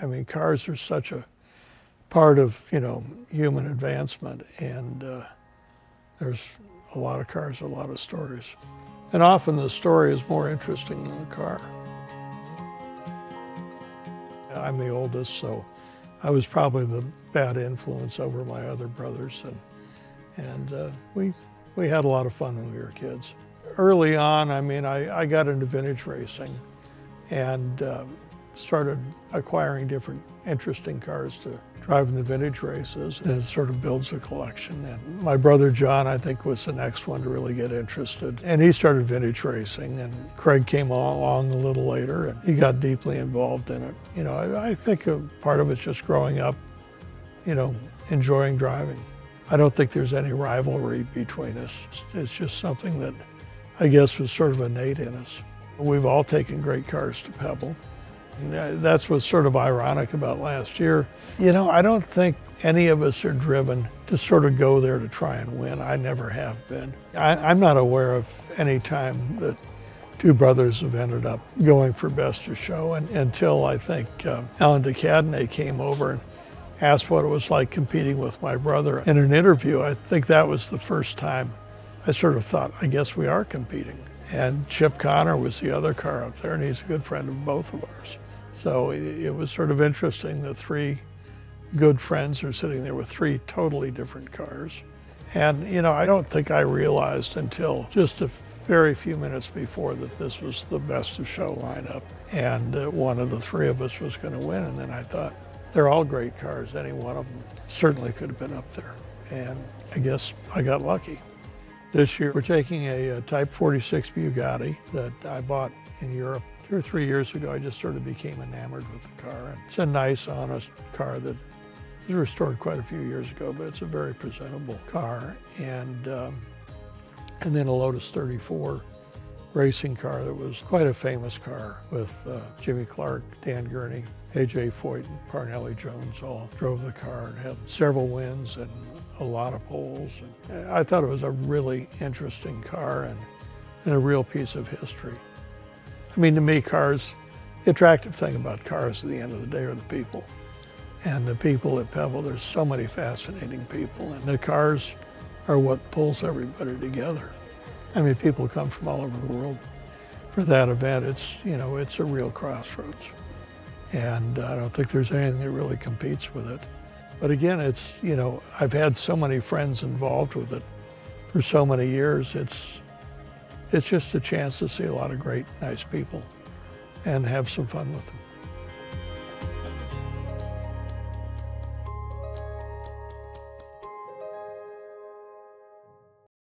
I mean, cars are such a part of, human advancement, and there's a lot of cars, a lot of stories. And often the story is more interesting than the car. I'm the oldest, so I was probably the bad influence over my other brothers, and we had a lot of fun when we were kids. Early on, I got into vintage racing and started acquiring different interesting cars to drive in the vintage races, and it sort of builds a collection. And my brother John, I think, was the next one to really get interested, and he started vintage racing, and Craig came along a little later, and he got deeply involved in it. I think a part of it's just growing up, enjoying driving. I don't think there's any rivalry between us. It's just something that I guess was sort of innate in us. We've all taken great cars to Pebble. And that's what's sort of ironic about last year. I don't think any of us are driven to sort of go there to try and win. I never have been. I'm not aware of any time that two brothers have ended up going for best of show, and until I think Alan DeCadenet came over and asked what it was like competing with my brother. In an interview, I think that was the first time I sort of thought, I guess we are competing. And Chip Connor was the other car up there, and he's a good friend of both of ours. So it was sort of interesting that three good friends are sitting there with three totally different cars. And, I don't think I realized until just a very few minutes before that this was the best of show lineup, and one of the three of us was going to win. And then I thought, they're all great cars. Any one of them certainly could have been up there. And I guess I got lucky. This year, we're taking a Type 46 Bugatti that I bought in Europe 2 or 3 years ago. I just sort of became enamored with the car. And it's a nice, honest car that was restored quite a few years ago, but it's a very presentable car. And then a Lotus 34 racing car that was quite a famous car with Jimmy Clark, Dan Gurney, A.J. Foyt, and Parnelli Jones all drove the car and had several wins and a lot of poles. And I thought it was a really interesting car and a real piece of history. To me, cars, the attractive thing about cars at the end of the day are the people. And the people at Pebble, there's so many fascinating people, and the cars are what pulls everybody together. People come from all over the world for that event. It's a real crossroads. And I don't think there's anything that really competes with it. But again, I've had so many friends involved with it for so many years. It's just a chance to see a lot of great, nice people and have some fun with them.